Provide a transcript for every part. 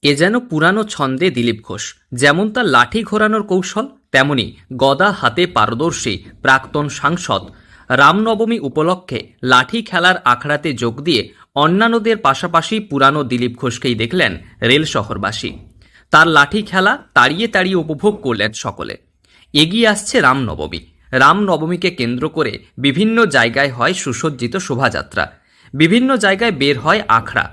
এ যেন পুরানো ছন্দে দিলীপ ঘোষ। যেমন তার লাঠি ঘোরানোর কৌশল, তেমনি গদা হাতে পারদর্শী প্রাক্তন সাংসদ রামনবমী উপলক্ষে লাঠি খেলার আখড়াতে যোগ দিয়ে অন্যান্যদের পাশাপাশি পুরানো দিলীপ ঘোষকেই দেখলেন রেল শহরবাসী। তার লাঠি খেলা তাড়িয়ে তাড়িয়ে উপভোগ করলেন সকলে। এগিয়ে আসছে রামনবমী। রামনবমীকে কেন্দ্র করে বিভিন্ন জায়গায় হয় সুসজ্জিত শোভাযাত্রা, বিভিন্ন জায়গায় বের হয় আখড়া।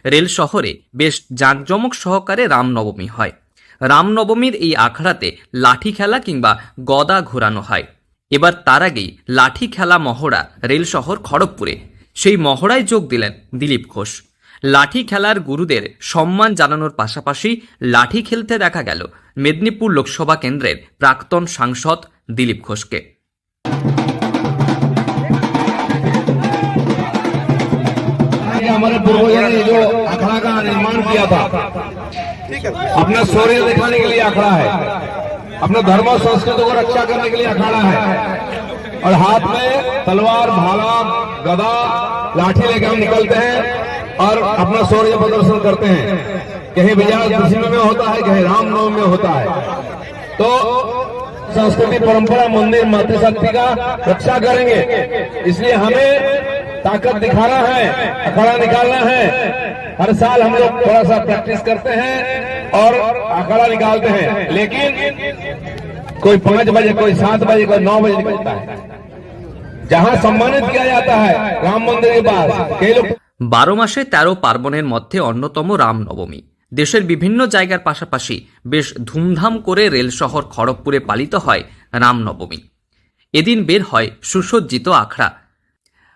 রেল শহরে বেশ জাঁকজমক সহকারে রামনবমী হয়। রামনবমীর এই আখড়াতে লাঠি খেলা কিংবা গদা ঘোরানো হয়। এবার তার আগেই লাঠি খেলা মহড়া রেল শহর খড়গপুরে। সেই মহড়ায় যোগ দিলেন দিলীপ ঘোষ। লাঠি খেলার গুরুদের সম্মান জানানোর পাশাপাশি লাঠি খেলতে দেখা গেল মেদিনীপুর লোকসভা কেন্দ্রের প্রাক্তন সাংসদ দিলীপ ঘোষকে। हमारे पूर्वजों ने जो अखाड़ा का निर्माण किया था, अपना शौर्य दिखाने के लिए अखाड़ा है, अपने धर्म और संस्कृति को रक्षा करने के लिए अखाड़ा है। और हाथ में तलवार, भाला, गदा, लाठी लेकर हम निकलते हैं और अपना शौर्य प्रदर्शन करते हैं। कहीं विजयादशमी में होता है, कहीं रामनवमी में होता है। तो संस्कृति, परंपरा, मंदिर, मातृशक्ति का रक्षा करेंगे, इसलिए हमें ताकत दिखाना है, अखाड़ा निकालना है। हर साल हम लोग थोड़ा सा प्रैक्टिस करते हैं और अखाड़ा निकालते हैं, लेकिन कोई 5 बजे, कोई 7 बजे, कोई 9 बजे निकलता है, जहां सम्मानित किया जाता है राम मंदिर के पास। कई लोग 12 মাসে 13 পার্বণের মধ্যে অন্যতম রামনবমী দেশের বিভিন্ন জায়গার পাশাপাশি বেশ ধুমধাম করে রেল শহর খড়গপুরে পালিত হয় রামনবমী। এদিন বের হয় সুসজ্জিত আখড়া।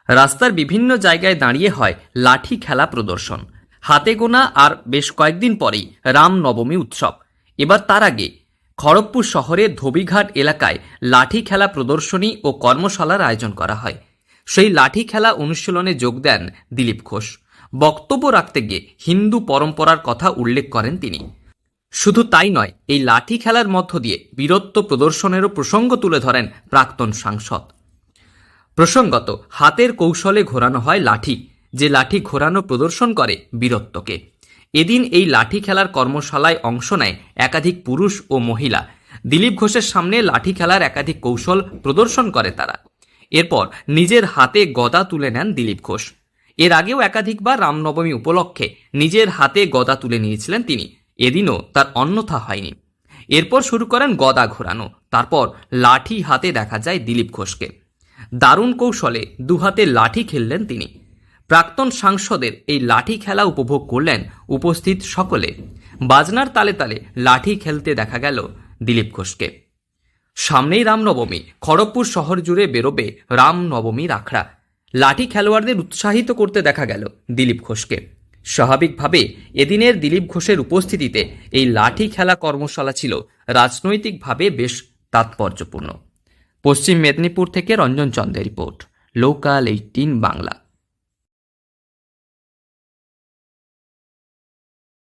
রাস্তার বিভিন্ন জায়গায় দাঁড়িয়ে হয় লাঠি খেলা প্রদর্শন। হাতে গোনা আর বেশ কয়েকদিন পরেই রামনবমী উৎসব। এবার তার আগে খড়গপুর শহরের ধোবিঘাট এলাকায় লাঠি খেলা প্রদর্শনী ও কর্মশালার আয়োজন করা হয়। সেই লাঠি খেলা অনুশীলনে যোগ দেন দিলীপ ঘোষ। বক্তব্য রাখতে গিয়ে হিন্দু পরম্পরার কথা উল্লেখ করেন তিনি। শুধু তাই নয়, এই লাঠি খেলার মধ্য দিয়ে বীরত্ব প্রদর্শনেরও প্রসঙ্গ তুলে ধরেন প্রাক্তন সাংসদ। প্রসঙ্গত, হাতের কৌশলে ঘোরানো হয় লাঠি, যে লাঠি ঘোরানো প্রদর্শন করে বীরত্বকে। এদিন এই লাঠি খেলার কর্মশালায় অংশ নেয় একাধিক পুরুষ ও মহিলা। দিলীপ ঘোষের সামনে লাঠি খেলার একাধিক কৌশল প্রদর্শন করে তারা। এরপর নিজের হাতে গদা তুলে নেন দিলীপ ঘোষ। এর আগেও একাধিকবার রামনবমী উপলক্ষে নিজের হাতে গদা তুলে নিয়েছিলেন তিনি। এদিনও তার অন্যথা হয়নি। এরপর শুরু করেন গদা ঘোরানো। তারপর লাঠি হাতে দেখা যায় দিলীপ ঘোষকে। দারুণ কৌশলে দুহাতে লাঠি খেললেন তিনি। প্রাক্তন সাংসদের এই লাঠি খেলা উপভোগ করলেন উপস্থিত সকলে। বাজনার তালে তালে লাঠি খেলতে দেখা গেল দিলীপ ঘোষকে। সামনেই রামনবমী, খড়গপুর শহর জুড়ে বেরোবে রামনবমীর আখড়া। লাঠি খেলোয়াড়দের উৎসাহিত করতে দেখা গেল দিলীপ ঘোষকে। স্বাভাবিকভাবে এদিনের দিলীপ ঘোষের উপস্থিতিতে এই লাঠি খেলা কর্মশালা ছিল রাজনৈতিকভাবে বেশ তাৎপর্যপূর্ণ। পশ্চিম মেদিনীপুর থেকে রঞ্জন চন্দ্রের রিপোর্ট, লোকাল 18 বাংলা।